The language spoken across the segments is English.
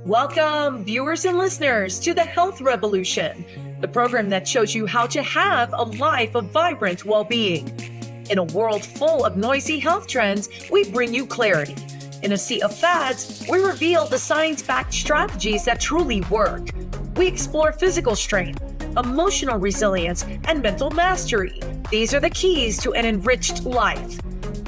Welcome, viewers and listeners, to the Health Revolution, the program that shows you how to have a life of vibrant well-being. In a world full of noisy health trends, we bring you clarity. In a sea of fads, we reveal the science-backed strategies that truly work. We explore physical strength, emotional resilience, and mental mastery. These are the keys to an enriched life.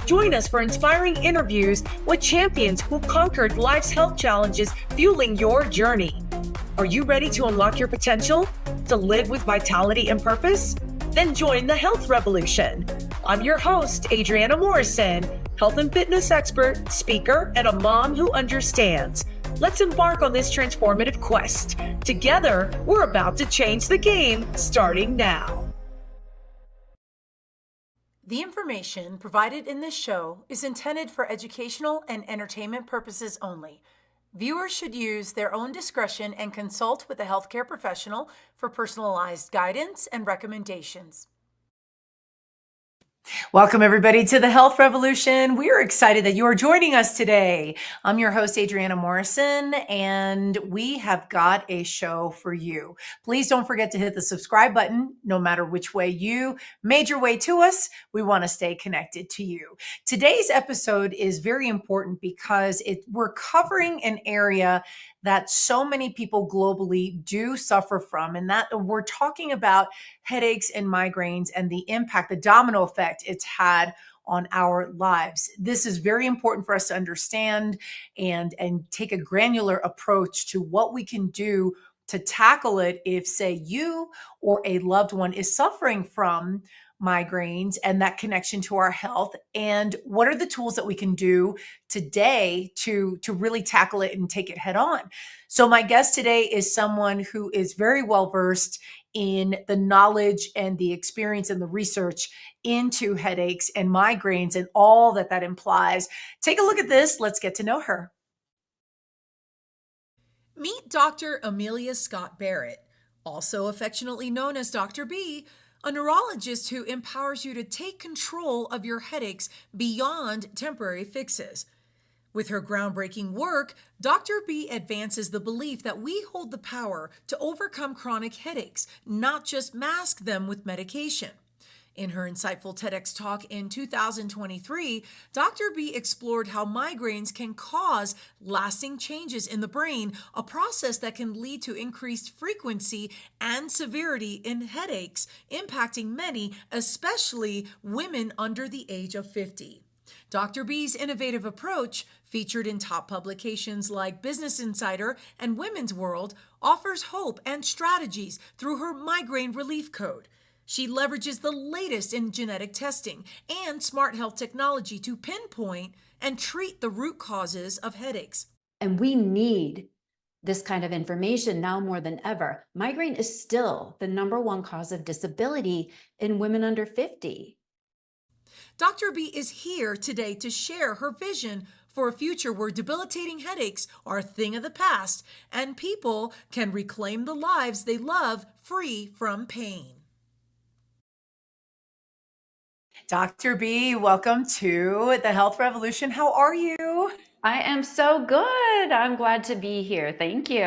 Join us for inspiring interviews with champions who conquered life's health challenges, fueling your journey. Are you ready to unlock your potential? To live with vitality and purpose? Then join the Health Revolution. I'm your host, Adriana Morrison, health and fitness expert, speaker, and a mom who understands. Let's embark on this transformative quest. Together, we're about to change the game, starting now. The information provided in this show is intended for educational and entertainment purposes only. Viewers should use their own discretion and consult with a healthcare professional for personalized guidance and recommendations. Welcome, everybody, to the Health Revolution. We are excited that you are joining us today. I'm your host, Adriana Morrison, and we have got a show for you. Please don't forget to hit the subscribe button. No matter which way you made your way to us, we want to stay connected to you. Today's episode is very important because we're covering an area that so many people globally do suffer from, and that we're talking about headaches and migraines and the impact, the domino effect it's had on our lives. This is very important for us to understand and take a granular approach to what we can do to tackle it if, say, you or a loved one is suffering from migraines and that connection to our health, and what are the tools that we can do today to really tackle it and take it head on. So my guest today is someone who is very well versed in the knowledge and the experience and the research into headaches and migraines and all that implies. Take a look at this. Let's get to know her. Meet Dr. Amelia Scott Barrett, also affectionately known as Dr. B, a neurologist who empowers you to take control of your headaches beyond temporary fixes. With her groundbreaking work, Dr. B advances the belief that we hold the power to overcome chronic headaches, not just mask them with medication. In her insightful TEDx talk in 2023, Dr. B explored how migraines can cause lasting changes in the brain, a process that can lead to increased frequency and severity in headaches, impacting many, especially women under the age of 50. Dr. B's innovative approach, featured in top publications like Business Insider and Women's World, offers hope and strategies through her migraine relief code. She leverages the latest in genetic testing and smart health technology to pinpoint and treat the root causes of headaches. And we need this kind of information now more than ever. Migraine is still the #1 cause of disability in women under 50. Dr. B is here today to share her vision for a future where debilitating headaches are a thing of the past and people can reclaim the lives they love free from pain. Dr. B, welcome to the Health Revolution. How are you? I am so good. I'm glad to be here. Thank you.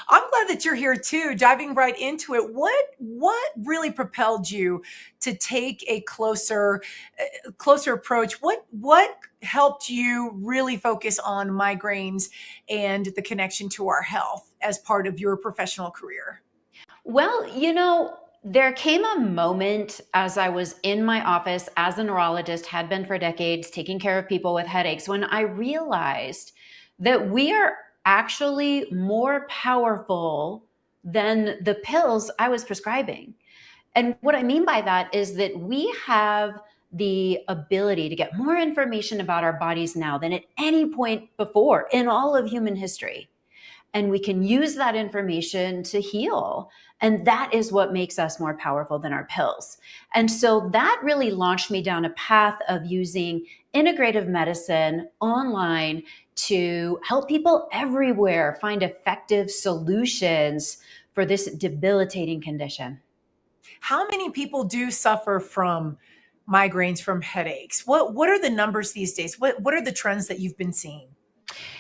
I'm glad that you're here too. Diving right into it, what really propelled you to take a closer approach? What helped you really focus on migraines and the connection to our health as part of your professional career? Well, there came a moment as I was in my office as a neurologist, had been for decades, taking care of people with headaches, when I realized that we are actually more powerful than the pills I was prescribing. And what I mean by that is that we have the ability to get more information about our bodies now than at any point before in all of human history. And we can use that information to heal. And that is what makes us more powerful than our pills. And so that really launched me down a path of using integrative medicine online to help people everywhere find effective solutions for this debilitating condition. How many people do suffer from migraines, from headaches? What are the numbers these days? What are the trends that you've been seeing?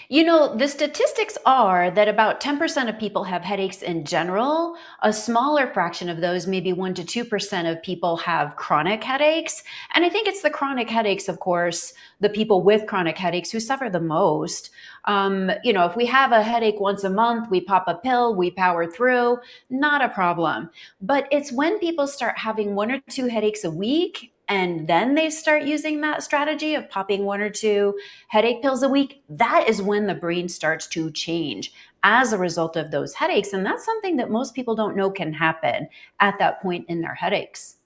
The statistics are that about 10% of people have headaches in general. A smaller fraction of those, maybe 1% to 2% of people, have chronic headaches. And I think it's the chronic headaches, of course, the people with chronic headaches who suffer the most. If we have a headache once a month, we pop a pill, we power through, not a problem. But it's when people start having 1 or 2 headaches a week, and then they start using that strategy of popping 1 or 2 headache pills a week, that is when the brain starts to change as a result of those headaches. And that's something that most people don't know can happen at that point in their headaches.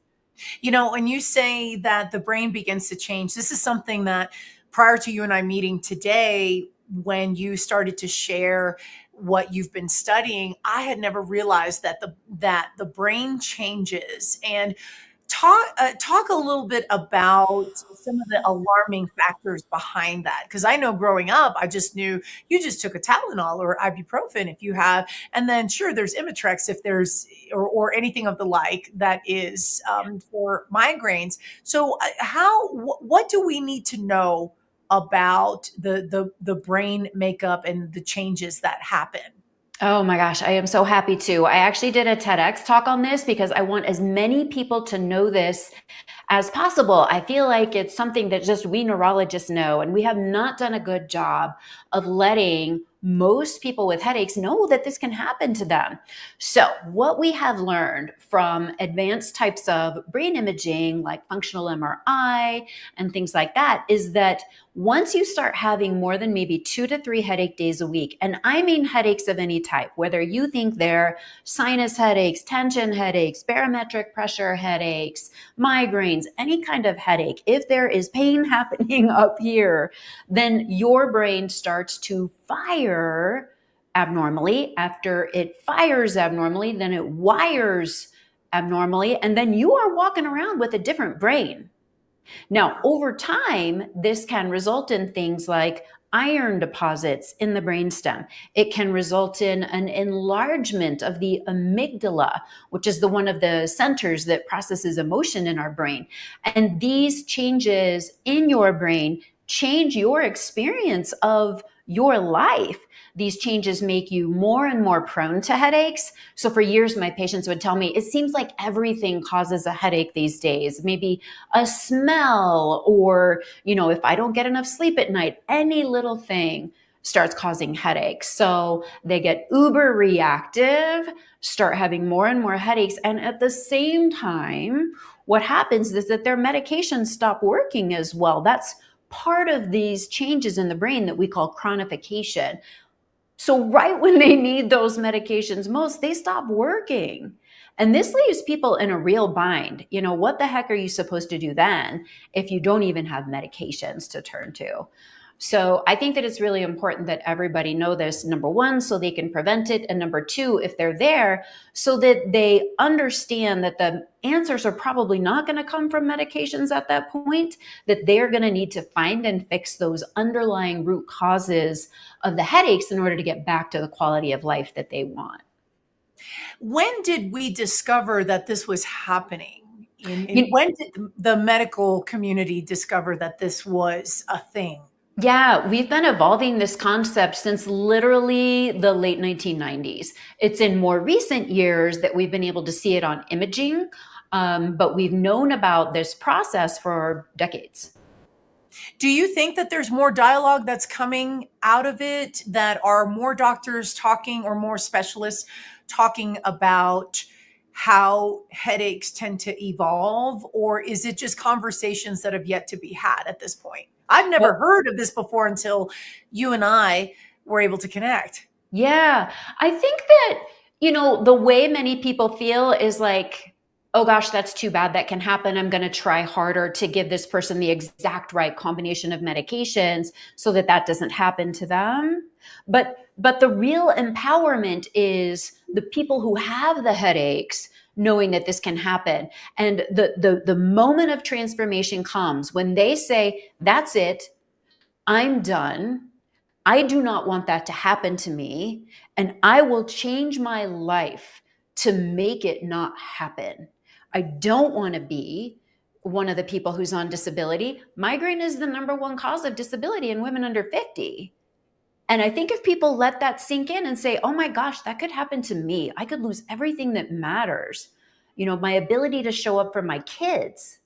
When you say that the brain begins to change, this is something that prior to you and I meeting today, when you started to share what you've been studying, I had never realized that the brain changes. And talk a little bit about some of the alarming factors behind that, because I know growing up I just knew you just took a Tylenol or ibuprofen if you have, and then sure there's Imitrex if there's or anything of the like that is for migraines. So what do we need to know about the brain makeup and the changes that happen? Oh my gosh, I am so happy to. I actually did a TEDx talk on this because I want as many people to know this as possible. I feel like it's something that just we neurologists know, and we have not done a good job of letting most people with headaches know that this can happen to them. So, what we have learned from advanced types of brain imaging, like functional MRI and things like that, is that once you start having more than maybe 2 to 3 headache days a week, and I mean headaches of any type, whether you think they're sinus headaches, tension headaches, barometric pressure headaches, migraines, any kind of headache, if there is pain happening up here, then your brain starts to fire abnormally. After it fires abnormally, then it wires abnormally, and then you are walking around with a different brain. Now, over time, this can result in things like iron deposits in the brainstem. It can result in an enlargement of the amygdala, which is the one of the centers that processes emotion in our brain. And these changes in your brain change your experience of your life. These changes make you more and more prone to headaches. So for years, my patients would tell me, it seems like everything causes a headache these days. Maybe a smell, or, if I don't get enough sleep at night, any little thing starts causing headaches. So they get uber reactive, start having more and more headaches. And at the same time, what happens is that their medications stop working as well. That's part of these changes in the brain that we call chronification. So right when they need those medications most, they stop working. And this leaves people in a real bind. What the heck are you supposed to do then if you don't even have medications to turn to? So I think that it's really important that everybody know this, number one, so they can prevent it. And number two, if they're there, so that they understand that the answers are probably not going to come from medications at that point, that they're going to need to find and fix those underlying root causes of the headaches in order to get back to the quality of life that they want. When did we discover that this was happening? You- When did the medical community discover that this was a thing? Yeah, we've been evolving this concept since literally the late 1990s. It's in more recent years that we've been able to see it on imaging, but we've known about this process for decades. Do you think that there's more dialogue that's coming out of it, that are more doctors talking or more specialists talking about how headaches tend to evolve? Or is it just conversations that have yet to be had at this point? I've never heard of this before until you and I were able to connect. Yeah, I think that, the way many people feel is like, oh gosh, that's too bad. That can happen. I'm going to try harder to give this person the exact right combination of medications so that that doesn't happen to them. But the real empowerment is the people who have the headaches knowing that this can happen. And the moment of transformation comes when they say, that's it, I'm done. I do not want that to happen to me, and I will change my life to make it not happen. I don't want to be one of the people who's on disability. Migraine is the number one cause of disability in women under 50. And I think if people let that sink in and say, oh my gosh, that could happen to me, I could lose everything that matters. My ability to show up for my kids,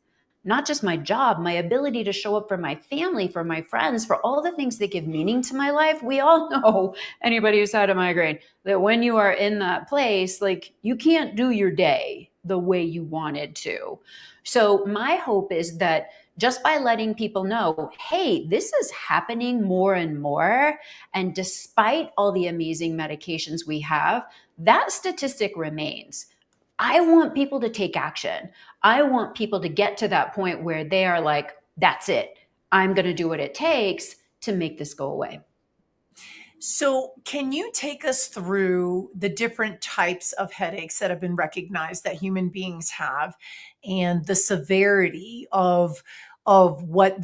not just my job, my ability to show up for my family, for my friends, for all the things that give meaning to my life. We all know, anybody who's had a migraine, that when you are in that place, like, you can't do your day the way you wanted to. So my hope is that just by letting people know, hey, this is happening more and more, and despite all the amazing medications we have, that statistic remains. I want people to take action. I want people to get to that point where they are like, that's it. I'm going to do what it takes to make this go away. So, can you take us through the different types of headaches that have been recognized that human beings have, and the severity of what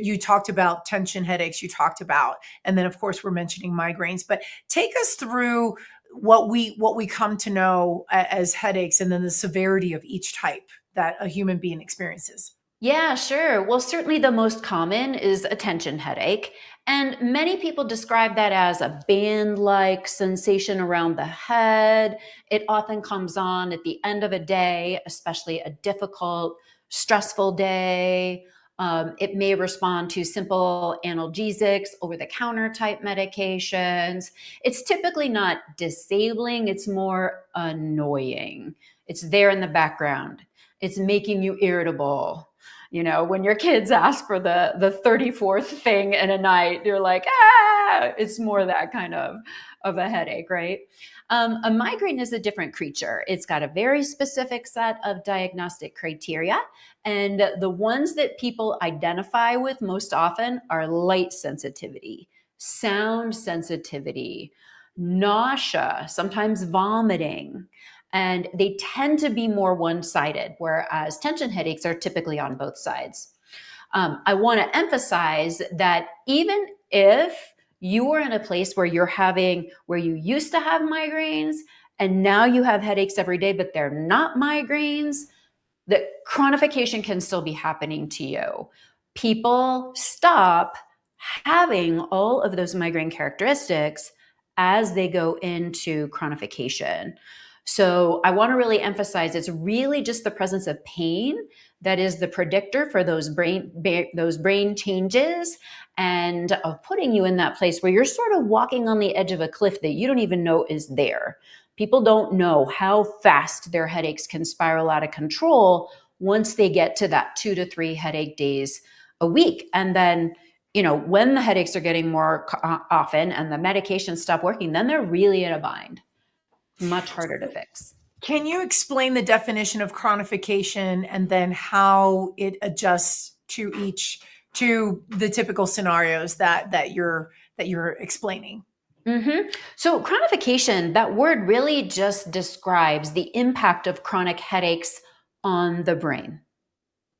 you talked about? Tension headaches, you talked about, and then of course we're mentioning migraines. But take us through what we come to know as headaches, and then the severity of each type that a human being experiences. Yeah, sure. Well, certainly the most common is a tension headache. And many people describe that as a band like sensation around the head. It often comes on at the end of a day, especially a difficult, stressful day. It may respond to simple analgesics, over the counter type medications. It's typically not disabling, it's more annoying. It's there in the background, it's making you irritable. When your kids ask for the 34th thing in a night, you're like, it's more that kind of a headache, right? A migraine is a different creature. It's got a very specific set of diagnostic criteria. And the ones that people identify with most often are light sensitivity, sound sensitivity, nausea, sometimes vomiting. And they tend to be more one-sided, whereas tension headaches are typically on both sides. I want to emphasize that even if you are in a place where where you used to have migraines and now you have headaches every day, but they're not migraines, that chronification can still be happening to you. People stop having all of those migraine characteristics as they go into chronification. So I want to really emphasize it's really just the presence of pain that is the predictor for those brain changes, and of putting you in that place where you're sort of walking on the edge of a cliff that you don't even know is there. People don't know how fast their headaches can spiral out of control once they get to that 2 to 3 headache days a week. And then, when the headaches are getting more often and the medications stop working, then they're really in a bind. Much harder to fix. Can you explain the definition of chronification, and then how it adjusts to the typical scenarios that you're explaining? So chronification, that word really just describes the impact of chronic headaches on the brain,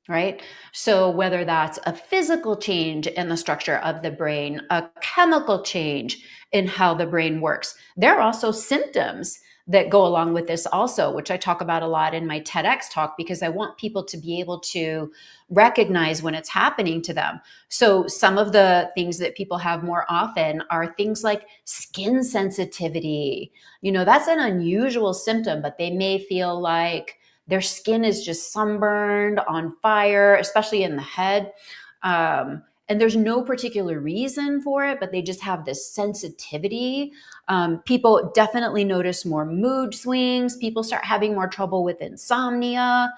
right? So whether that's a physical change in the structure of the brain, a chemical change in how the brain works, there are also symptoms that go along with this also, which I talk about a lot in my TEDx talk, because I want people to be able to recognize when it's happening to them. So some of the things that people have more often are things like skin sensitivity. That's an unusual symptom, but they may feel like their skin is just sunburned, on fire, especially in the head. And there's no particular reason for it, but they just have this sensitivity. People definitely notice more mood swings. People start having more trouble with insomnia,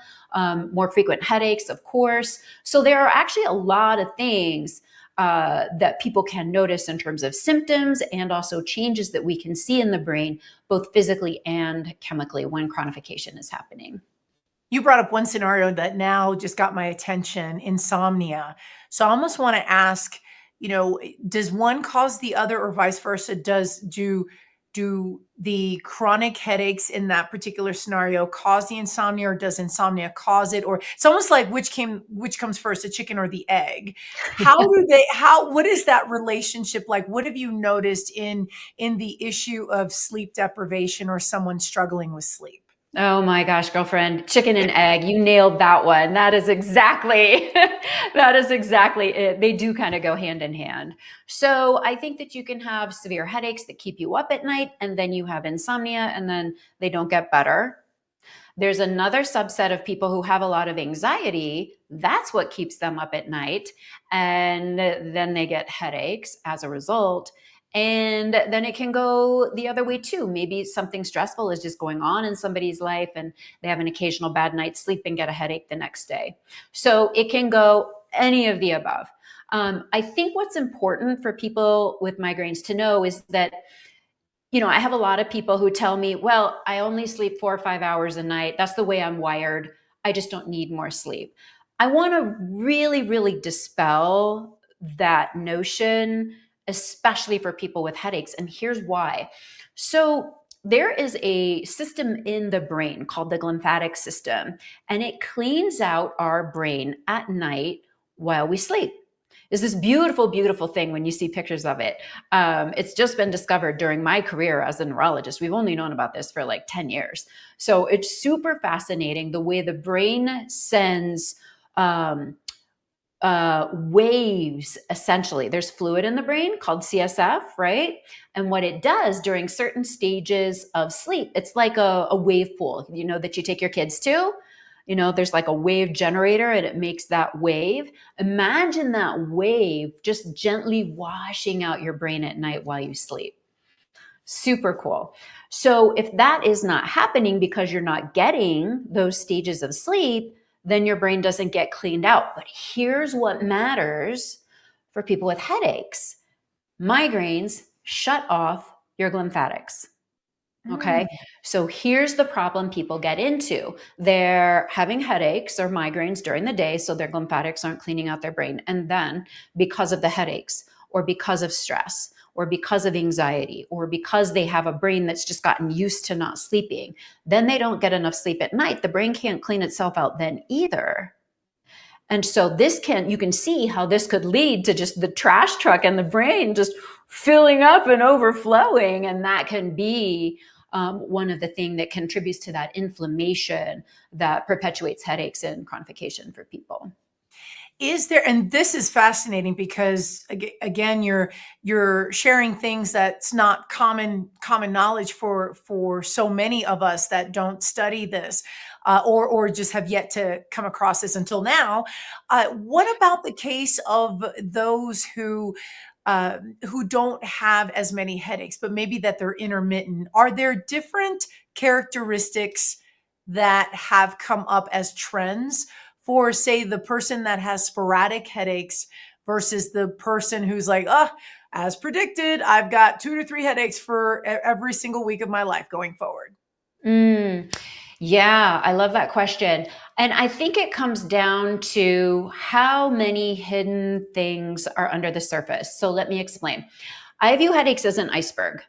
more frequent headaches, of course. So there are actually a lot of things that people can notice in terms of symptoms, and also changes that we can see in the brain, both physically and chemically, when chronification is happening. You brought up one scenario that now just got my attention, insomnia. So I almost want to ask, does one cause the other or vice versa? Do the chronic headaches in that particular scenario cause the insomnia, or does insomnia cause it? Or it's almost like which comes first, the chicken or the egg? What is that relationship like? What have you noticed in the issue of sleep deprivation or someone struggling with sleep? Oh my gosh, girlfriend, chicken and egg. You nailed that one. That is exactly that is exactly it. They do kind of go hand in hand. So I think that you can have severe headaches that keep you up at night, and then you have insomnia, and then they don't get better. There's another subset of people who have a lot of anxiety. That's what keeps them up at night. And then they get headaches as a result. And then it can go the other way too. Maybe something stressful is just going on in somebody's life and they have an occasional bad night's sleep and get a headache the next day. So it can go any of the above. I think what's important for people with migraines to know is that I have a lot of people who tell me, well, I only sleep 4 or 5 hours a night. That's the way I'm wired. I just don't need more sleep. I want to really, really dispel that notion, especially for people with headaches. And here's why. So there is a system in the brain called the glymphatic system, and it cleans out our brain at night while we sleep. It's this beautiful, beautiful thing when you see pictures of it. It's just been discovered during my career as a neurologist. We've only known about this for like 10 years. So it's super fascinating the way the brain sends waves, essentially. There's fluid in the brain called CSF, right? And what it does during certain stages of sleep, it's like a wave pool, that you take your kids to. There's like a wave generator and it makes that wave. Imagine that wave just gently washing out your brain at night while you sleep. Super cool. So if that is not happening because you're not getting those stages of sleep, then your brain doesn't get cleaned out. But here's what matters for people with headaches. Migraines shut off your glymphatics. Okay. So here's the problem people get into. They're having headaches or migraines during the day, so their glymphatics aren't cleaning out their brain. And then because of the headaches or because of stress or because of anxiety or because they have a brain that's just gotten used to not sleeping, then they don't get enough sleep at night. The brain can't clean itself out then either. And so you can see how this could lead to just the trash truck and the brain just filling up and overflowing. And that can be one of the things that contributes to that inflammation that perpetuates headaches and chronification for people. And this is fascinating because again, you're sharing things that's not common knowledge for so many of us that don't study this, or just have yet to come across this until now. What about the case of those who don't have as many headaches, but maybe that they're intermittent? Are there different characteristics that have come up as trends for, say, the person that has sporadic headaches versus the person who's like, as predicted, I've got 2 to 3 headaches for every single week of my life going forward? Yeah, I love that question. And I think it comes down to how many hidden things are under the surface. So let me explain. I view headaches as an iceberg.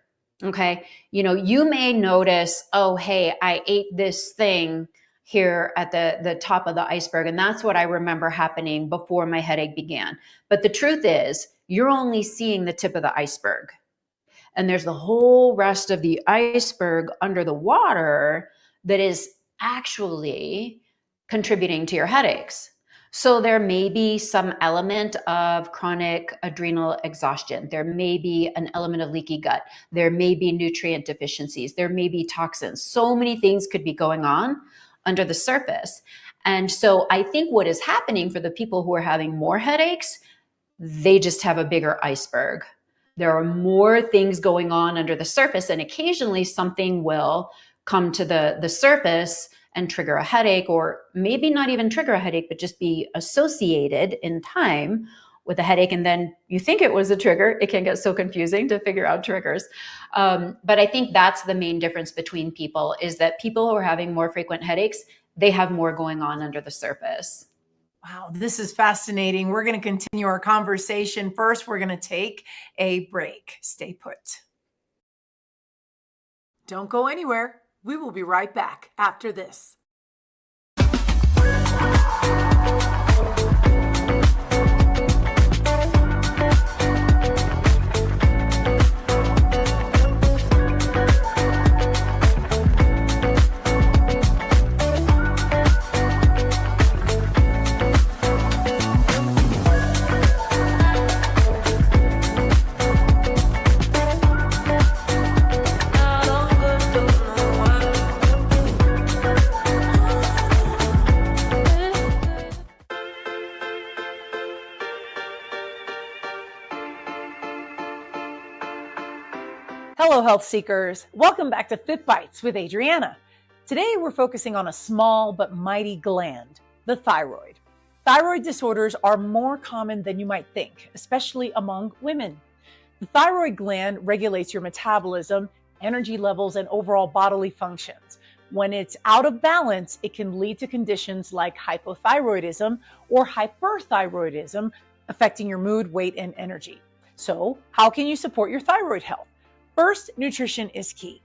Okay. You may notice, oh, hey, I ate this thing here at the top of the iceberg. And that's what I remember happening before my headache began. But the truth is, you're only seeing the tip of the iceberg. And there's the whole rest of the iceberg under the water that is actually contributing to your headaches. So there may be some element of chronic adrenal exhaustion. There may be an element of leaky gut. There may be nutrient deficiencies. There may be toxins. So many things could be going on under the surface. And so I think what is happening for the people who are having more headaches, they just have a bigger iceberg. There are more things going on under the surface, and occasionally something will come to the surface and trigger a headache, or maybe not even trigger a headache, but just be associated in time with a headache. And then you think it was a trigger. It can get so confusing to figure out triggers. But I think that's the main difference between people, is that people who are having more frequent headaches, they have more going on under the surface. Wow, this is fascinating. We're going to continue our conversation. First, we're going to take a break. Stay put. Don't go anywhere. We will be right back after this. Hello, health seekers. Welcome back to Fit Bites with Adriana. Today, we're focusing on a small but mighty gland, the thyroid. Thyroid disorders are more common than you might think, especially among women. The thyroid gland regulates your metabolism, energy levels, and overall bodily functions. When it's out of balance, it can lead to conditions like hypothyroidism or hyperthyroidism, affecting your mood, weight, and energy. So, how can you support your thyroid health? First, nutrition is key.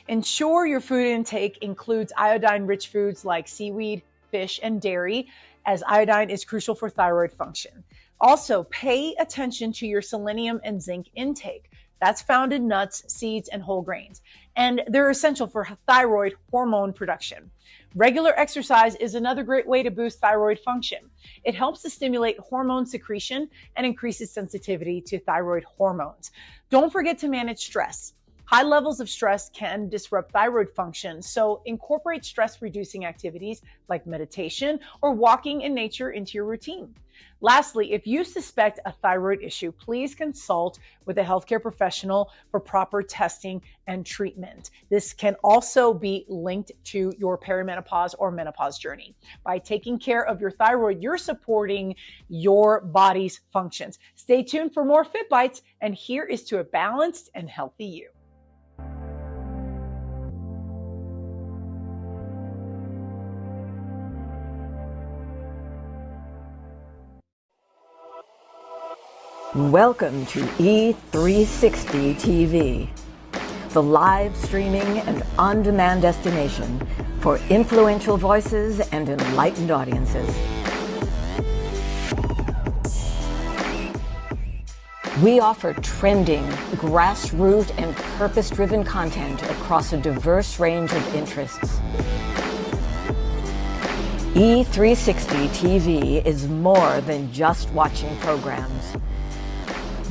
Ensure your food intake includes iodine-rich foods like seaweed, fish, and dairy, as iodine is crucial for thyroid function. Also, pay attention to your selenium and zinc intake. That's found in nuts, seeds, and whole grains, and they're essential for thyroid hormone production. Regular exercise is another great way to boost thyroid function. It helps to stimulate hormone secretion and increases sensitivity to thyroid hormones. Don't forget to manage stress. High levels of stress can disrupt thyroid function, so incorporate stress-reducing activities like meditation or walking in nature into your routine. Lastly, if you suspect a thyroid issue, please consult with a healthcare professional for proper testing and treatment. This can also be linked to your perimenopause or menopause journey. By taking care of your thyroid, you're supporting your body's functions. Stay tuned for more Fit Bites, and here is to a balanced and healthy you. Welcome to E360 TV, the live streaming and on-demand destination for influential voices and enlightened audiences. We offer trending, grassroots, and purpose-driven content across a diverse range of interests. E360 TV is more than just watching programs.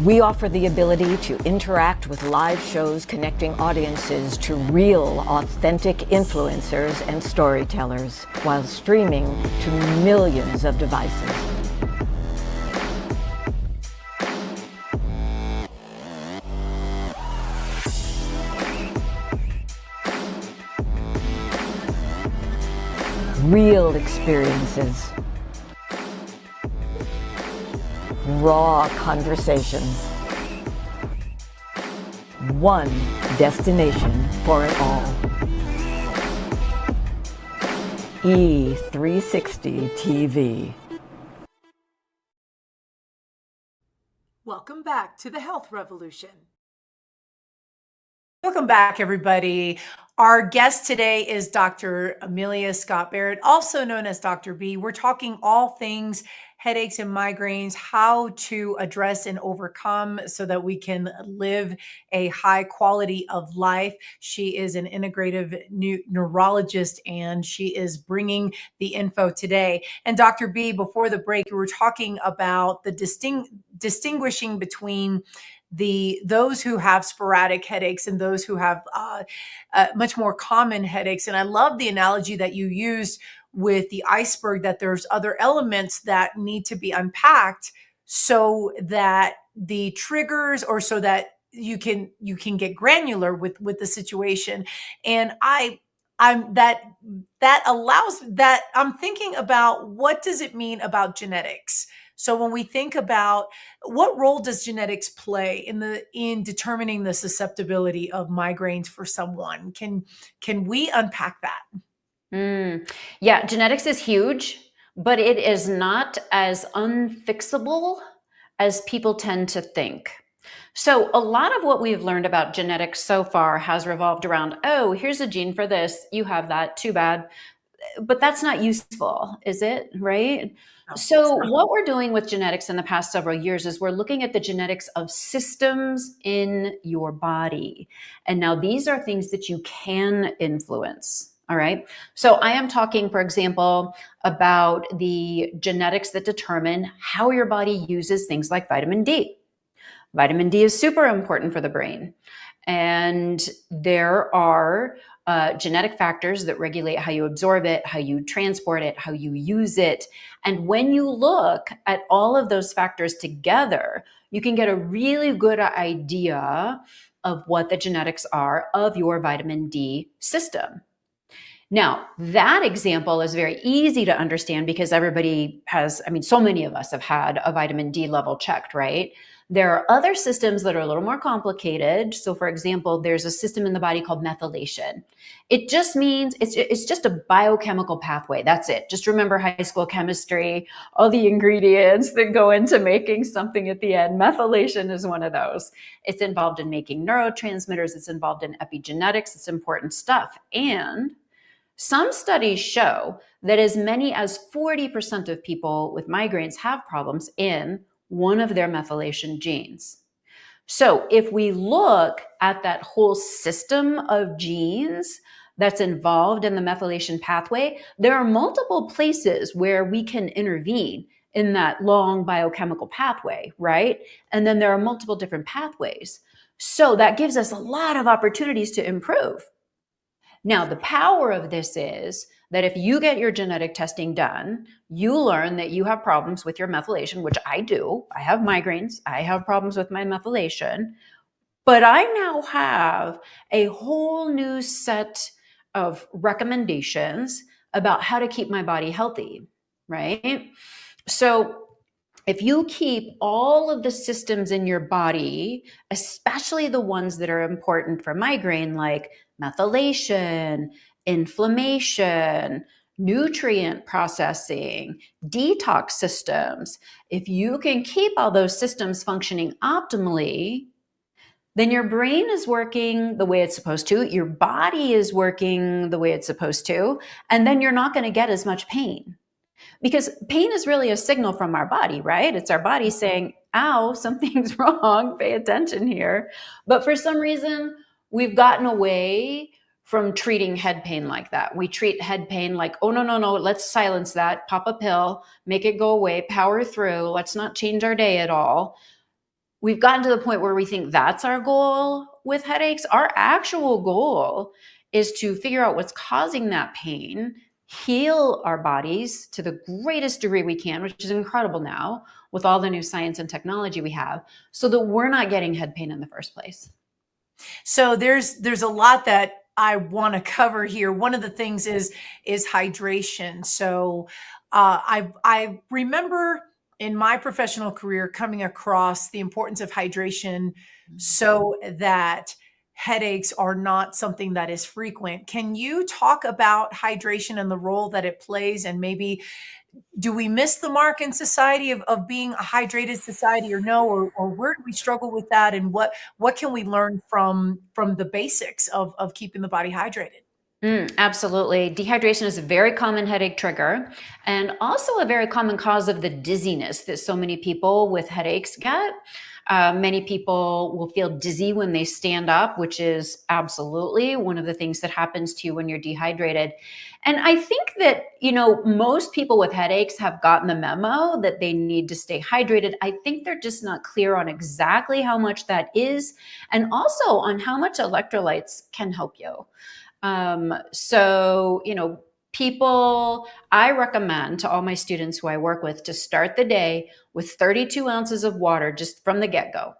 We offer the ability to interact with live shows connecting audiences to real, authentic influencers and storytellers while streaming to millions of devices. Real experiences. Raw conversations. One destination for it all. E360 TV. Welcome back to the Health Revolution. Welcome back, everybody. Our guest today is Dr. Amelia Scott Barrett, also known as Dr. B. We're talking all things headaches and migraines, how to address and overcome so that we can live a high quality of life. She is an integrative neurologist, and she is bringing the info today. And Dr. B, before the break, we were talking about the distinguishing between those who have sporadic headaches and those who have much more common headaches. And I love the analogy that you used with the iceberg, that there's other elements that need to be unpacked so that the triggers, or so that you can get granular with the situation. And I'm thinking about, what does it mean about genetics? So when we think about, what role does genetics play in determining the susceptibility of migraines for someone? Can we unpack that? Yeah, genetics is huge, but it is not as unfixable as people tend to think. So, a lot of what we've learned about genetics so far has revolved around, oh, here's a gene for this, you have that, too bad. But that's not useful, is it? Right? No, it's So, not. what we're doing with genetics in the past several years is we're looking at the genetics of systems in your body. And now these are things that you can influence. All right. So, I am talking, for example, about the genetics that determine how your body uses things like vitamin D. Vitamin D is super important for the brain. And there are genetic factors that regulate how you absorb it, how you transport it, how you use it. And when you look at all of those factors together, you can get a really good idea of what the genetics are of your vitamin D system. Now, that example is very easy to understand because everybody has, so many of us have had a vitamin D level checked, right? There are other systems that are a little more complicated. So, for example, there's a system in the body called methylation. It just means it's just a biochemical pathway. That's it. Just remember high school chemistry, all the ingredients that go into making something at the end. Methylation is one of those. It's involved in making neurotransmitters. It's involved in epigenetics. It's important stuff. And some studies show that as many as 40% of people with migraines have problems in one of their methylation genes. So if we look at that whole system of genes that's involved in the methylation pathway, there are multiple places where we can intervene in that long biochemical pathway, right? And then there are multiple different pathways. So that gives us a lot of opportunities to improve. Now, the power of this is that if you get your genetic testing done, you learn that you have problems with your methylation, which I do. I have migraines. I have problems with my methylation. But I now have a whole new set of recommendations about how to keep my body healthy, right? So if you keep all of the systems in your body, especially the ones that are important for migraine, like methylation, inflammation, nutrient processing, detox systems, if you can keep all those systems functioning optimally, then your brain is working the way it's supposed to, your body is working the way it's supposed to, and then you're not going to get as much pain. Because pain is really a signal from our body, right? It's our body saying, ow, something's wrong, pay attention here. But for some reason, we've gotten away from treating head pain like that. We treat head pain like, oh, no, let's silence that, pop a pill, make it go away, power through, let's not change our day at all. We've gotten to the point where we think that's our goal with headaches. Our actual goal is to figure out what's causing that pain, heal our bodies to the greatest degree we can, which is incredible now with all the new science and technology we have, so that we're not getting head pain in the first place. So there's a lot that I want to cover here. One of the things is hydration. So I remember in my professional career coming across the importance of hydration so that headaches are not something that is frequent. Can you talk about hydration and the role that it plays, and maybe do we miss the mark in society of being a hydrated society or no, or where do we struggle with that, and what can we learn from the basics of keeping the body hydrated? Absolutely. Dehydration is a very common headache trigger and also a very common cause of the dizziness that so many people with headaches get. Many people will feel dizzy when they stand up, which is absolutely one of the things that happens to you when you're dehydrated. And I think that, most people with headaches have gotten the memo that they need to stay hydrated. I think they're just not clear on exactly how much that is, and also on how much electrolytes can help you. I recommend to all my students who I work with to start the day with 32 ounces of water just from the get-go.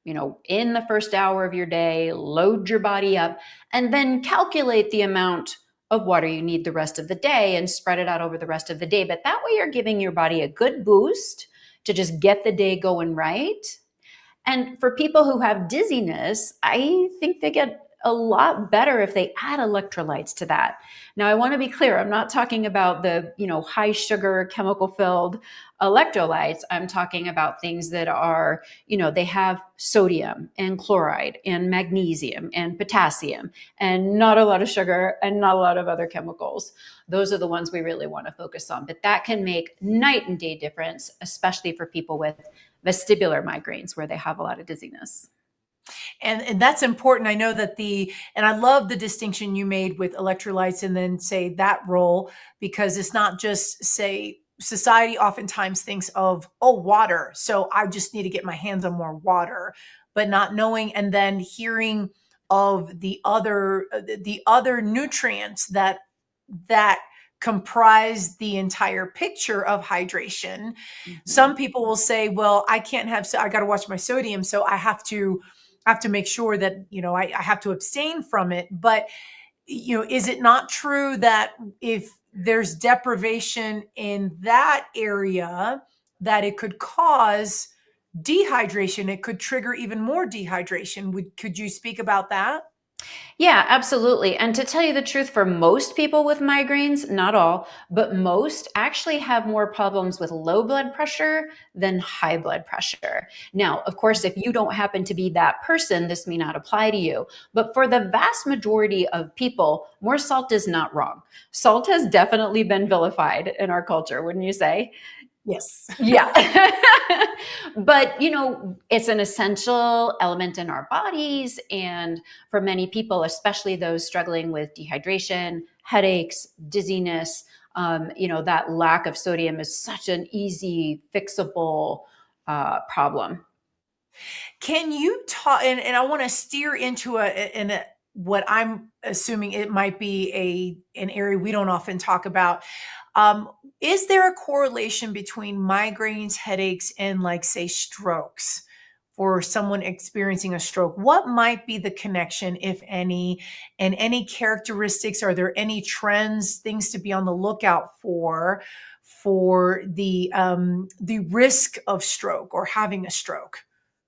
In the first hour of your day, load your body up, and then calculate the amount of water you need the rest of the day and spread it out over the rest of the day. But that way you're giving your body a good boost to just get the day going right. And for people who have dizziness, I think they get a lot better if they add electrolytes to that. Now, I want to be clear. I'm not talking about the, high sugar chemical filled electrolytes. I'm talking about things that are, they have sodium and chloride and magnesium and potassium and not a lot of sugar and not a lot of other chemicals. Those are the ones we really want to focus on. But that can make night and day difference, especially for people with vestibular migraines where they have a lot of dizziness. And that's important. I know that and I love the distinction you made with electrolytes and then say that role, because it's not just say society oftentimes thinks of, oh, water. So I just need to get my hands on more water, but not knowing and then hearing of the other nutrients that comprise the entire picture of hydration. Mm-hmm. Some people will say, well, I can't have, so I got to watch my sodium. So I have to make sure that, I have to abstain from it. But, is it not true that if there's deprivation in that area, that it could cause dehydration? It could trigger even more dehydration. Could you speak about that? Yeah, absolutely. And to tell you the truth, for most people with migraines, not all, but most actually have more problems with low blood pressure than high blood pressure. Now, of course, if you don't happen to be that person, this may not apply to you. But for the vast majority of people, more salt is not wrong. Salt has definitely been vilified in our culture, wouldn't you say? Yes. Yeah. But, it's an essential element in our bodies. And for many people, especially those struggling with dehydration, headaches, dizziness, that lack of sodium is such an easy, fixable problem. Can you talk, and I want to steer into what I'm assuming it might be an area we don't often talk about. Is there a correlation between migraines, headaches, and like say strokes for someone experiencing a stroke? What might be the connection, if any, and any characteristics? Are there any trends, things to be on the lookout for the risk of stroke or having a stroke?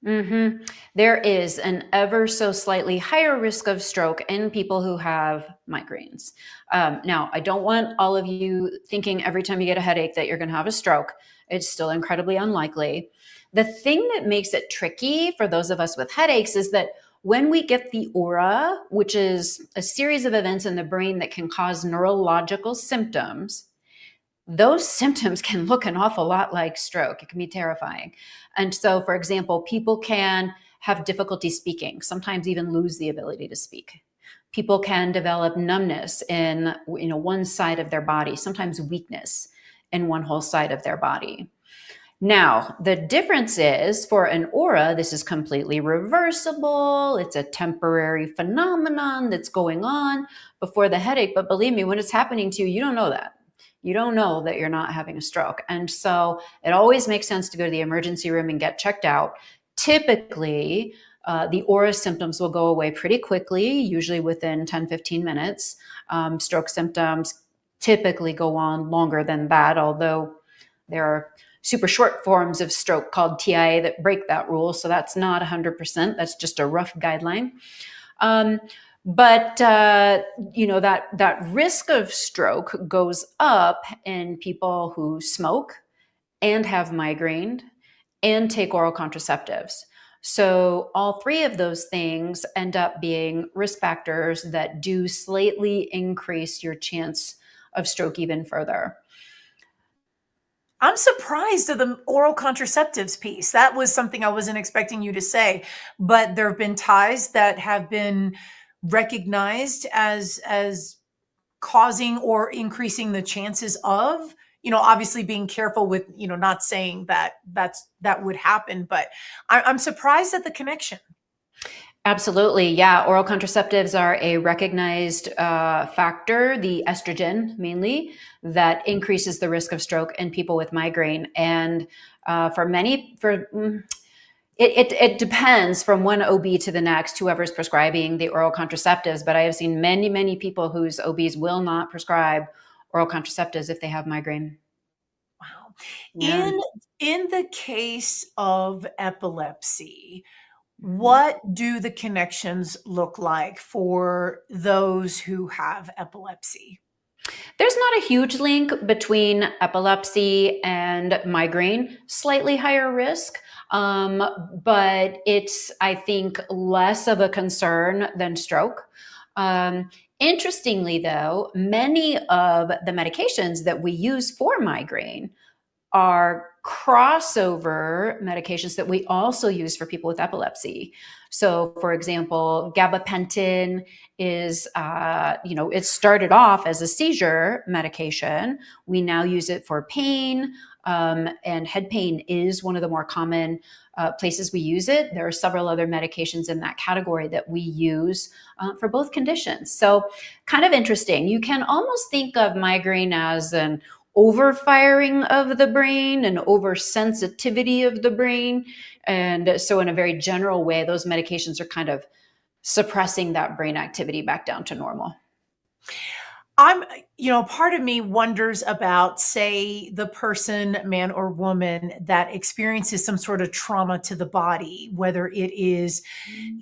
Mm-hmm. There is an ever so slightly higher risk of stroke in people who have migraines. Now, I don't want all of you thinking every time you get a headache that you're going to have a stroke. It's still incredibly unlikely. The thing that makes it tricky for those of us with headaches is that when we get the aura, which is a series of events in the brain that can cause neurological symptoms, those symptoms can look an awful lot like stroke. It can be terrifying. And so, for example, people can have difficulty speaking, sometimes even lose the ability to speak. People can develop numbness in one side of their body, sometimes weakness in one whole side of their body. Now, the difference is for an aura, this is completely reversible. It's a temporary phenomenon that's going on before the headache. But believe me, when it's happening to you, you don't know that. You don't know that you're not having a stroke. And so it always makes sense to go to the emergency room and get checked out. Typically, the aura symptoms will go away pretty quickly, usually within 10, 15 minutes. Stroke symptoms typically go on longer than that, although there are super short forms of stroke called TIA that break that rule. So that's not 100%. That's just a rough guideline. But that risk of stroke goes up in people who smoke and have migraine and take oral contraceptives. So all three of those things end up being risk factors that do slightly increase your chance of stroke even further. I'm surprised at the oral contraceptives piece. That was something I wasn't expecting you to say, but there have been ties that have been recognized as causing or increasing the chances of, obviously being careful with, not saying that would happen, but I'm surprised at the connection. Absolutely. Yeah. Oral contraceptives are a recognized factor, the estrogen mainly, that increases the risk of stroke in people with migraine. And it depends from one OB to the next, whoever's prescribing the oral contraceptives. But I have seen many, many people whose OBs will not prescribe oral contraceptives if they have migraine. Wow. Yeah. In the case of epilepsy, What do the connections look like for those who have epilepsy? There's not a huge link between epilepsy and migraine, slightly higher risk, but it's, I think, less of a concern than stroke. Interestingly, though, many of the medications that we use for migraine are crossover medications that we also use for people with epilepsy. So, for example, gabapentin is, it started off as a seizure medication. We now use it for pain, and head pain is one of the more common places we use it. There are several other medications in that category that we use for both conditions. So, kind of interesting. You can almost think of migraine as an overfiring of the brain and oversensitivity of the brain. And so, in a very general way, those medications are kind of suppressing that brain activity back down to normal. Part of me wonders about, say, the person, man or woman, that experiences some sort of trauma to the body, whether it is,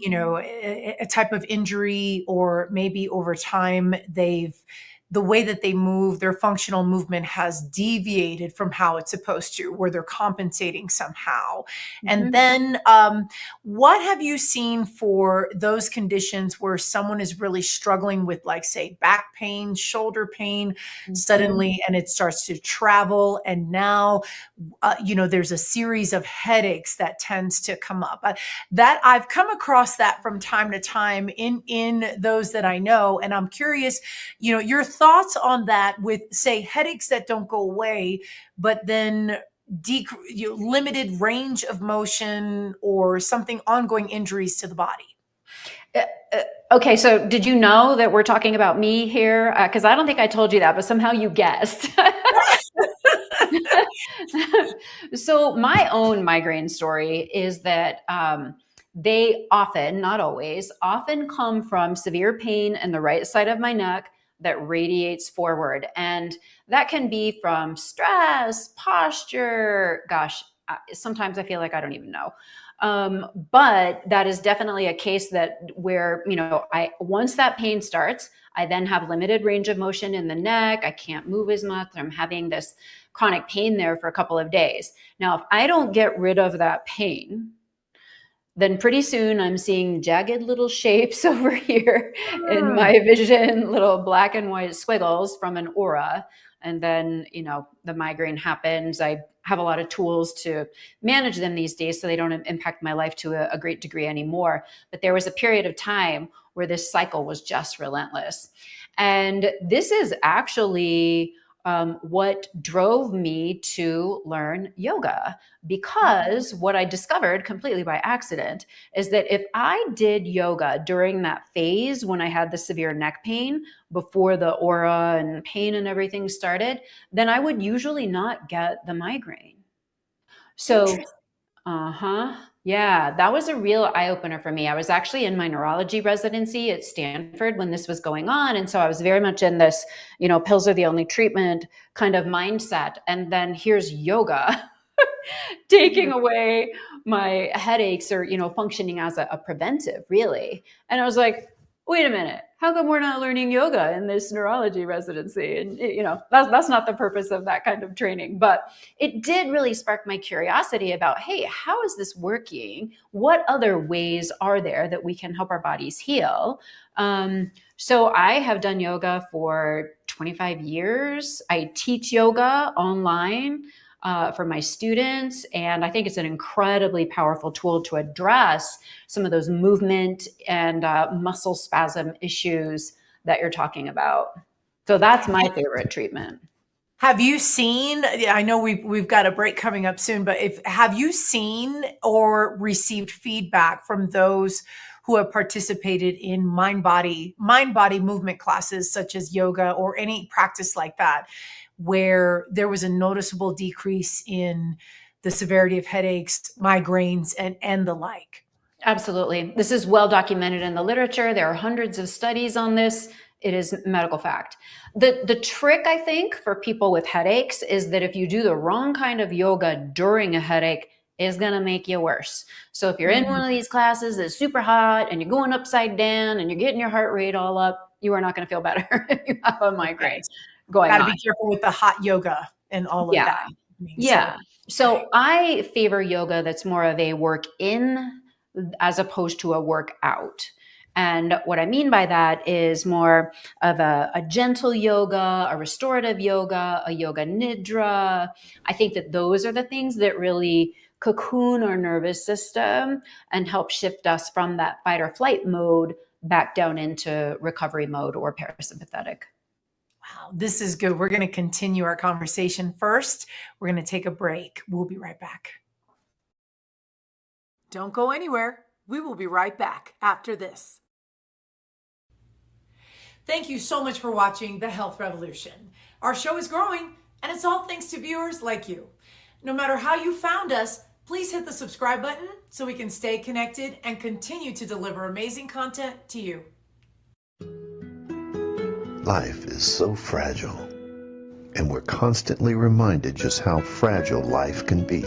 a type of injury, or maybe over time the way that they move, their functional movement has deviated from how it's supposed to, where they're compensating somehow. And Mhm. then, what have you seen for those conditions where someone is really struggling with, like, say, back pain, shoulder pain, Mhm. suddenly, and it starts to travel, and now, there's a series of headaches that tends to come up. That I've come across that from time to time in those that I know, and I'm curious, your thoughts on that, with, say, headaches that don't go away, but then limited range of motion, or something, ongoing injuries to the body. Uh, uh, Okay, so did you know that we're talking about me here? Because I don't think I told you that, but somehow you guessed. So my own migraine story is that they often, not always, often come from severe pain in the right side of my neck that radiates forward. And that can be from stress, posture, gosh, sometimes I feel like I don't even know. But that is definitely a case that where, I once that pain starts, I then have limited range of motion in the neck. I can't move as much. I'm having this chronic pain there for a couple of days. Now, if I don't get rid of that pain, then pretty soon I'm seeing jagged little shapes over here in Mm. my vision, little black and white squiggles from an aura. And then, the migraine happens. I have a lot of tools to manage them these days so they don't impact my life to a great degree anymore. But there was a period of time where this cycle was just relentless. And this is actually what drove me to learn yoga, because what I discovered completely by accident is that if I did yoga during that phase when I had the severe neck pain before the aura and pain and everything started, then I would usually not get the migraine. So, Interesting. yeah, that was a real eye opener for me. I was actually in my neurology residency at Stanford when this was going on. And so I was very much in this, pills are the only treatment kind of mindset. And then here's yoga taking away my headaches, or functioning as a preventive, really. And I was like, wait a minute, how come we're not learning yoga in this neurology residency? And that's not the purpose of that kind of training, but it did really spark my curiosity about, hey, how is this working? What other ways are there that we can help our bodies heal? So I have done yoga for 25 years. I teach yoga online for my students. And I think it's an incredibly powerful tool to address some of those movement and muscle spasm issues that you're talking about. So that's my favorite treatment. Have you seen, yeah, I know we've got a break coming up soon, but if have you seen or received feedback from those who have participated in mind body movement classes, such as yoga or any practice like that, where there was a noticeable decrease in the severity of headaches, migraines, and the like? Absolutely. This is well documented in the literature. There are hundreds of studies on this. It is medical fact. The trick, I think, for people with headaches is that if you do the wrong kind of yoga during a headache, is going to make you worse. So if you're in one of these classes that's super hot and you're going upside down and you're getting your heart rate all up, you are not going to feel better if you have a migraine going Got to on. be careful with the hot yoga and all of that. Yeah. So I favor yoga that's more of a work in as opposed to a work out. And what I mean by that is more of a gentle yoga, a restorative yoga, a yoga nidra. I think that those are the things that really cocoon our nervous system and help shift us from that fight or flight mode back down into recovery mode or parasympathetic. Wow, this is good. We're going to continue our conversation. First, we're going to take a break. We'll be right back. Don't go anywhere. We will be right back after this. Thank you so much for watching The Health Revolution. Our show is growing, and it's all thanks to viewers like you. No matter how you found us, please hit the subscribe button so we can stay connected and continue to deliver amazing content to you. Life is so fragile, and we're constantly reminded just how fragile life can be,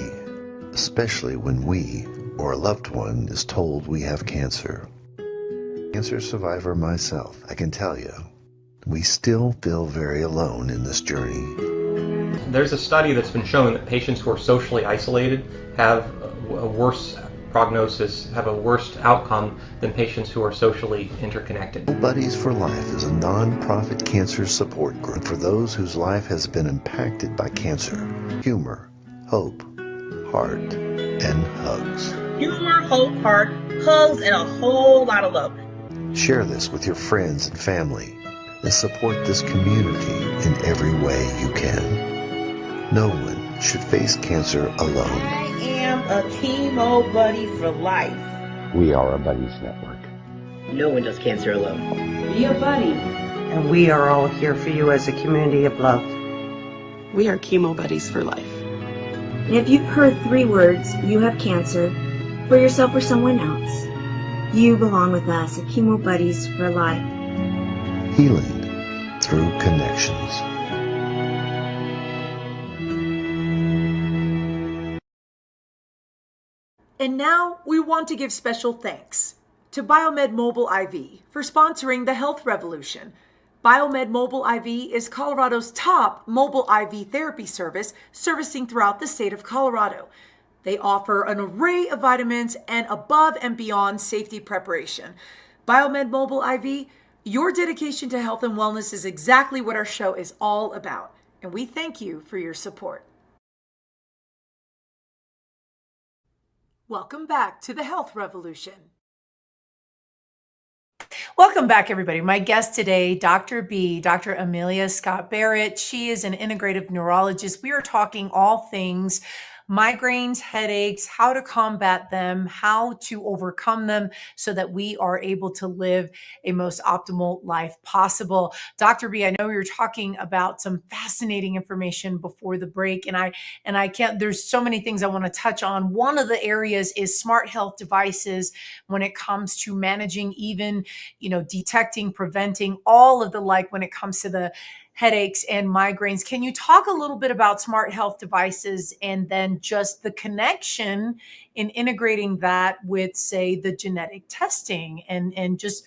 especially when we or a loved one is told we have cancer. Cancer survivor myself, I can tell you, we still feel very alone in this journey. There's a study that's been shown that patients who are socially isolated have a worse prognosis, have a worse outcome than patients who are socially interconnected. Buddies for Life is a non-profit cancer support group for those whose life has been impacted by cancer. Humor, hope, heart, and hugs. Humor, hope, heart, hugs, and a whole lot of love. Share this with your friends and family and support this community in every way you can. No one should face cancer alone. I am a chemo buddy for life. We are a buddies network. No one does cancer alone. Be a buddy. And we are all here for you as a community of love. We are chemo buddies for life. And if you've heard 3 words, you have cancer, for yourself or someone else, you belong with us at Chemo Buddies for Life. Healing through connections. And now we want to give special thanks to Biomed Mobile IV for sponsoring the Health Revolution. Biomed Mobile IV is Colorado's top mobile IV therapy service, servicing throughout the state of Colorado. They offer an array of vitamins and above and beyond safety preparation. Biomed Mobile IV, your dedication to health and wellness is exactly what our show is all about. And we thank you for your support. Welcome back to the Health Revolution. Welcome back, everybody. My guest today, Dr. B, Dr. Amelia Scott Barrett. She is an integrative neurologist. We are talking all things migraines, headaches, how to combat them, how to overcome them so that we are able to live a most optimal life possible. Dr. B, I know you were talking about some fascinating information before the break, and I can't, there's so many things I want to touch on. One of the areas is smart health devices when it comes to managing, even, detecting, preventing, all of the like when it comes to the headaches and migraines. Can you talk a little bit about smart health devices and then just the connection in integrating that with, say, the genetic testing and just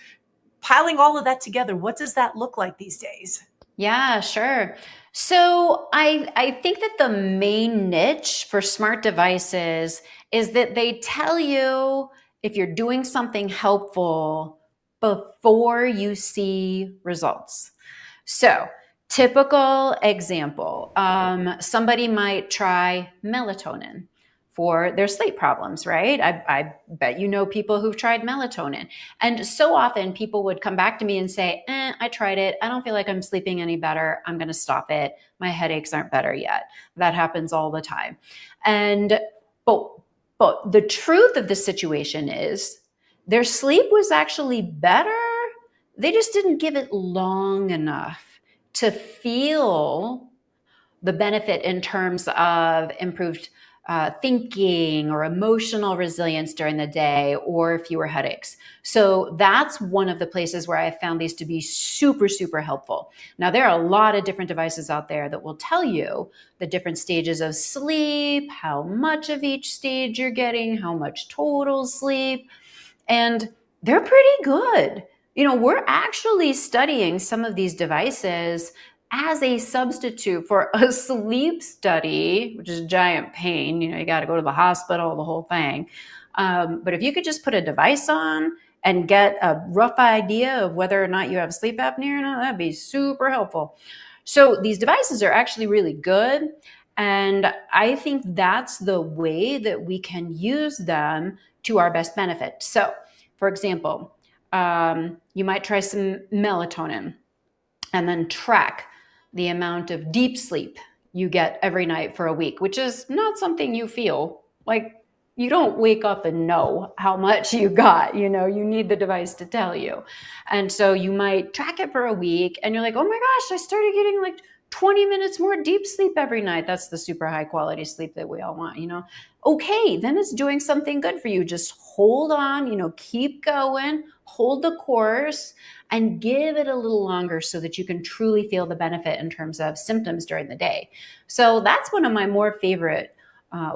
piling all of that together? What does that look like these days? Yeah, sure. So I think that the main niche for smart devices is that they tell you if you're doing something helpful before you see results. So typical example, somebody might try melatonin for their sleep problems, right? I bet you know people who've tried melatonin. And so often people would come back to me and say, I tried it. I don't feel like I'm sleeping any better. I'm going to stop it. My headaches aren't better yet. That happens all the time. But the truth of the situation is their sleep was actually better. They just didn't give it long enough to feel the benefit in terms of improved thinking or emotional resilience during the day, or fewer headaches. So that's one of the places where I found these to be super, super helpful. Now, there are a lot of different devices out there that will tell you the different stages of sleep, how much of each stage you're getting, how much total sleep, and they're pretty good. We're actually studying some of these devices as a substitute for a sleep study, which is a giant pain. You got to go to the hospital, the whole thing. But if you could just put a device on and get a rough idea of whether or not you have sleep apnea or not, that'd be super helpful. So these devices are actually really good. And I think that's the way that we can use them to our best benefit. So, for example, you might try some melatonin and then track the amount of deep sleep you get every night for a week, which is not something you feel like. You don't wake up and know how much you got. You need the device to tell you. And so you might track it for a week and you're like, oh my gosh, I started getting like 20 minutes more deep sleep every night. That's the super high quality sleep that we all want, Okay, then it's doing something good for you. Just hold on, keep going, hold the course, and give it a little longer so that you can truly feel the benefit in terms of symptoms during the day. So that's one of my more favorite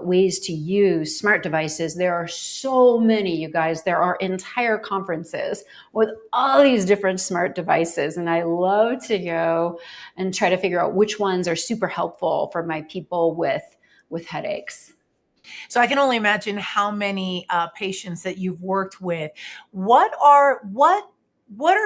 ways to use smart devices. There are so many, you guys. There are entire conferences with all these different smart devices, and I love to go and try to figure out which ones are super helpful for my people with headaches. So I can only imagine how many patients that you've worked with. What are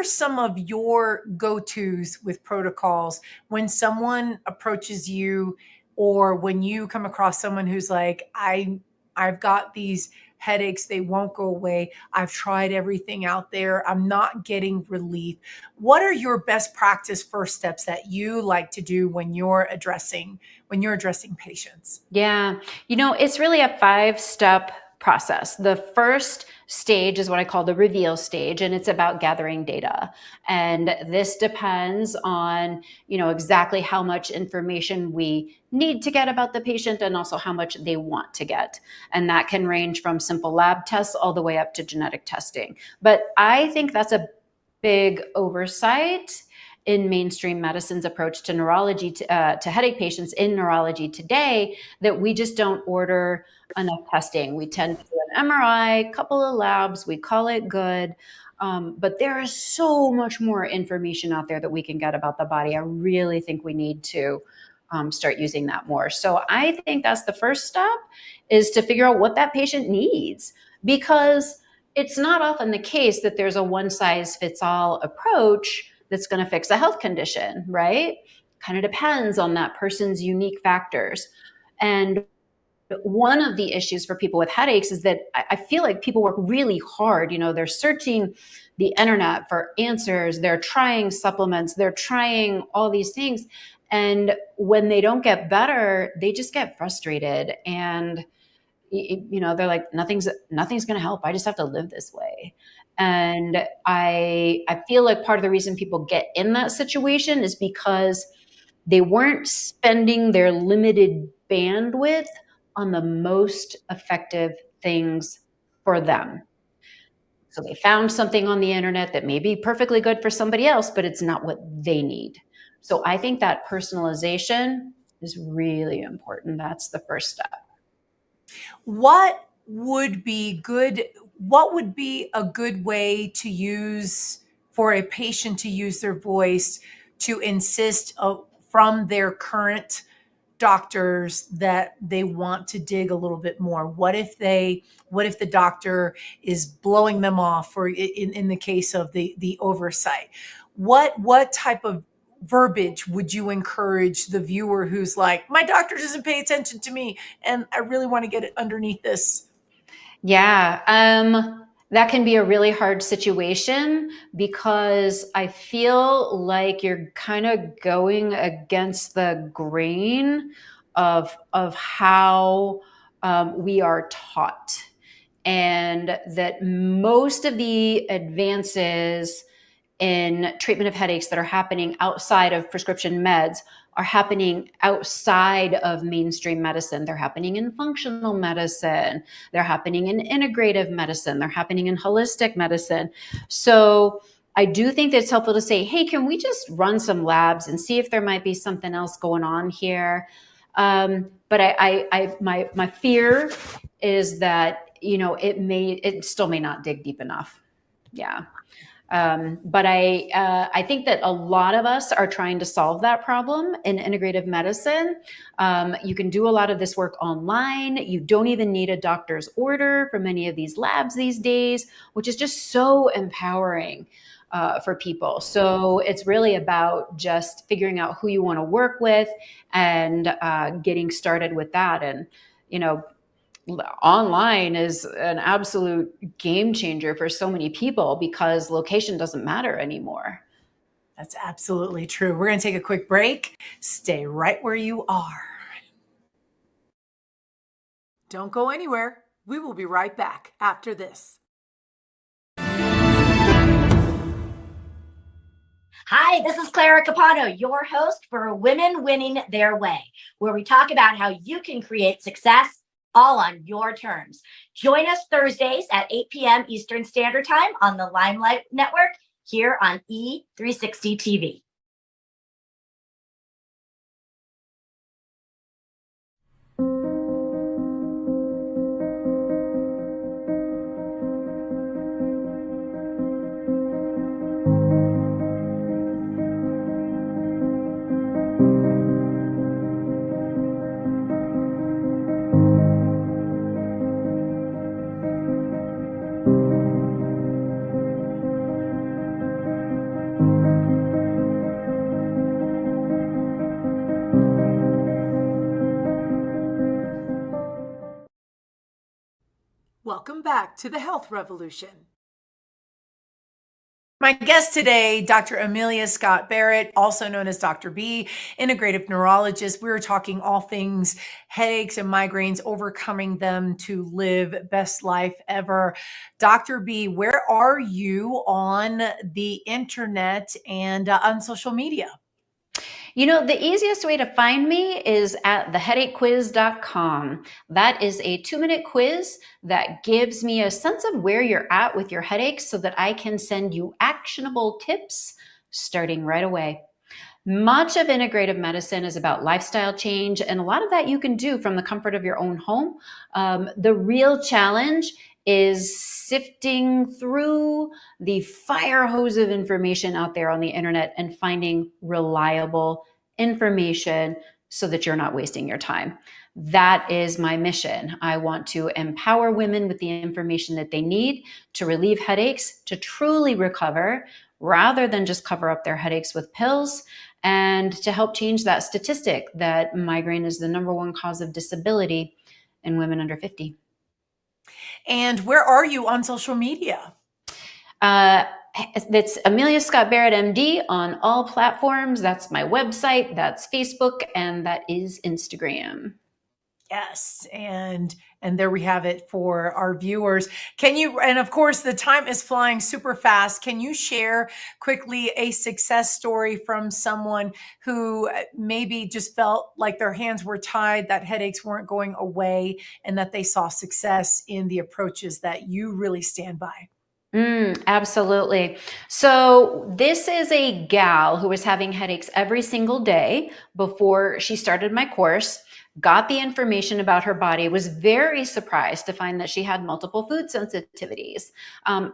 some of your go-tos with protocols when someone approaches you, or when you come across someone who's like, I've got these headaches, they won't go away. I've tried everything out there. I'm not getting relief. What are your best practice first steps that you like to do when you're addressing patients? Yeah. It's really a 5-step process. The first stage is what I call the reveal stage, and it's about gathering data. And this depends on, exactly how much information we need to get about the patient and also how much they want to get. And that can range from simple lab tests all the way up to genetic testing. But I think that's a big oversight in mainstream medicine's approach to neurology, to headache patients in neurology today, that we just don't order enough testing. We tend to do an MRI, couple of labs, we call it good. But there is so much more information out there that we can get about the body. I really think we need to start using that more. So I think that's the first step, is to figure out what that patient needs, because it's not often the case that there's a one-size-fits-all approach that's going to fix a health condition, right? Kind of depends on that person's unique factors. And one of the issues for people with headaches is that I feel like people work really hard. They're searching the internet for answers. They're trying supplements. They're trying all these things. And when they don't get better, they just get frustrated. And they're like, nothing's going to help. I just have to live this way. And I feel like part of the reason people get in that situation is because they weren't spending their limited bandwidth on the most effective things for them. So they found something on the internet that may be perfectly good for somebody else, but it's not what they need. So I think that personalization is really important. That's the first step. What would be a good way to use, for a patient to use their voice to insist from their current doctors that they want to dig a little bit more? What if the doctor is blowing them off, or in the case of the oversight? What type of verbiage would you encourage the viewer who's like, my doctor doesn't pay attention to me and I really want to get it underneath this? Yeah. That can be a really hard situation, because I feel like you're kind of going against the grain of how we are taught. And that most of the advances in treatment of headaches that are happening outside of prescription meds are happening outside of mainstream medicine. They're happening in functional medicine. They're happening in integrative medicine. They're happening in holistic medicine. So I do think that it's helpful to say, hey, can we just run some labs and see if there might be something else going on here? But my fear is that, it still may not dig deep enough. Yeah. But I think that a lot of us are trying to solve that problem in integrative medicine. You can do a lot of this work online. You don't even need a doctor's order for many of these labs these days, which is just so empowering for people. So it's really about just figuring out who you want to work with and getting started with that. And, online is an absolute game changer for so many people because location doesn't matter anymore. That's absolutely true. We're going to take a quick break. Stay right where you are. Don't go anywhere. We will be right back after this. Hi, this is Clara Capano, your host for Women Winning Their Way, where we talk about how you can create success all on your terms. Join us Thursdays at 8 p.m. Eastern Standard Time on the Limelight Network here on E360 TV. Welcome back to the Health Revolution. My guest today, Dr. Amelia Scott Barrett, also known as Dr. B, integrative neurologist. We were talking all things headaches and migraines, overcoming them to live best life ever. Dr. B, where are you on the internet and on social media? The easiest way to find me is at theheadachequiz.com. That is a 2-minute quiz that gives me a sense of where you're at with your headaches so that I can send you actionable tips starting right away. Much of integrative medicine is about lifestyle change, and a lot of that you can do from the comfort of your own home. The real challenge is sifting through the fire hose of information out there on the internet and finding reliable information so that you're not wasting your time. That is my mission. I want to empower women with the information that they need to relieve headaches, to truly recover, rather than just cover up their headaches with pills, and to help change that statistic that migraine is the #1 cause of disability in women under 50. And where are you on social media? That's Amelia Scott Barrett, MD, on all platforms. That's my website, that's Facebook, and that is Instagram. Yes, and there we have it for our viewers. And of course, the time is flying super fast. Can you share quickly a success story from someone who maybe just felt like their hands were tied, that headaches weren't going away, and that they saw success in the approaches that you really stand by? Absolutely. So this is a gal who was having headaches every single day before she started my course, got the information about her body, was very surprised to find that she had multiple food sensitivities,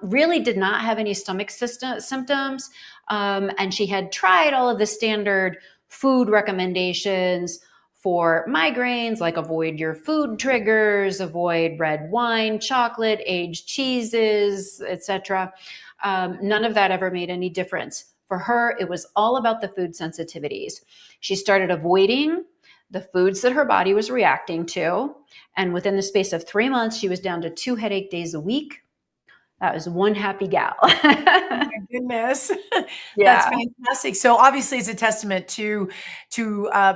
really did not have any stomach symptoms, and she had tried all of the standard food recommendations for migraines, like avoid your food triggers, avoid red wine, chocolate, aged cheeses, etc. None of that ever made any difference. For her, it was all about the food sensitivities. She started avoiding the foods that her body was reacting to, and within the space of 3 months, she was down to 2 headache days a week. That was one happy gal. Oh my goodness. Yeah. That's fantastic. So obviously it's a testament to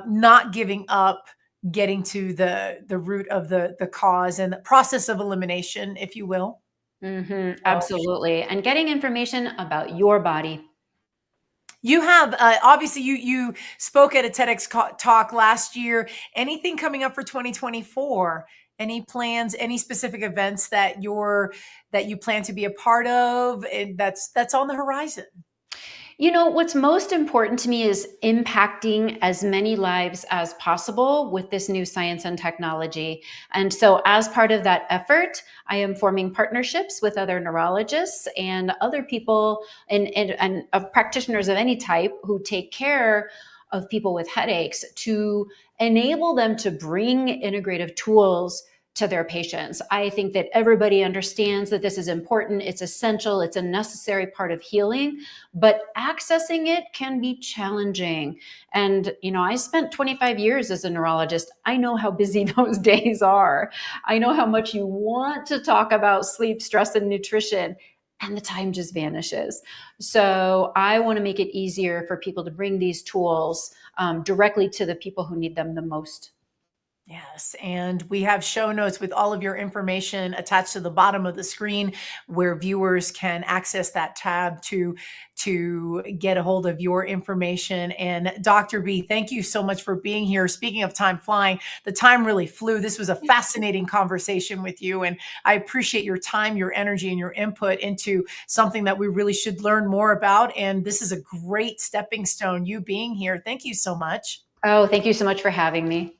not giving up, getting to the root of the cause and the process of elimination, if you will. Absolutely. And getting information about your body. You have obviously you spoke at a TEDx talk last year. Anything coming up for 2024? Any plans? Any specific events that you plan to be a part of? And that's on the horizon. You know, what's most important to me is impacting as many lives as possible with this new science and technology. And so, as part of that effort, I am forming partnerships with other neurologists and other people and practitioners of any type who take care of people with headaches to enable them to bring integrative tools to their patients. I think that everybody understands that this is important, it's essential, it's a necessary part of healing, but accessing it can be challenging. And, you know, I spent 25 years as a neurologist. I know how busy those days are. I know how much you want to talk about sleep, stress, and nutrition, and the time just vanishes. So I want to make it easier for people to bring these tools directly to the people who need them the most. Yes, and we have show notes with all of your information attached to the bottom of the screen where viewers can access that tab to get a hold of your information. And Dr. B, thank you so much for being here. Speaking of time flying, the time really flew. This was a fascinating conversation with you, and I appreciate your time, your energy, and your input into something that we really should learn more about. And this is a great stepping stone, you being here. Thank you so much. Oh, thank you so much for having me.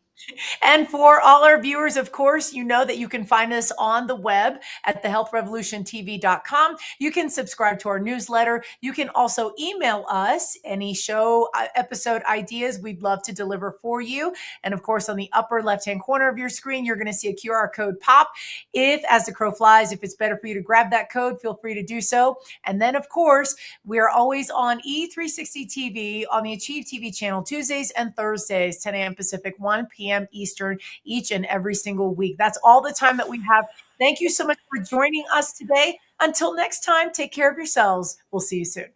And for all our viewers, of course, you know that you can find us on the web at thehealthrevolutiontv.com. You can subscribe to our newsletter. You can also email us any show episode ideas we'd love to deliver for you. And of course, on the upper left-hand corner of your screen, you're going to see a QR code pop. If, as the crow flies, if it's better for you to grab that code, feel free to do so. And then, of course, we are always on E360 TV on the Achieve TV channel Tuesdays and Thursdays, 10 a.m. Pacific, 1 p.m. Eastern, each and every single week. That's all the time that we have. Thank you so much for joining us today. Until next time, take care of yourselves. We'll see you soon.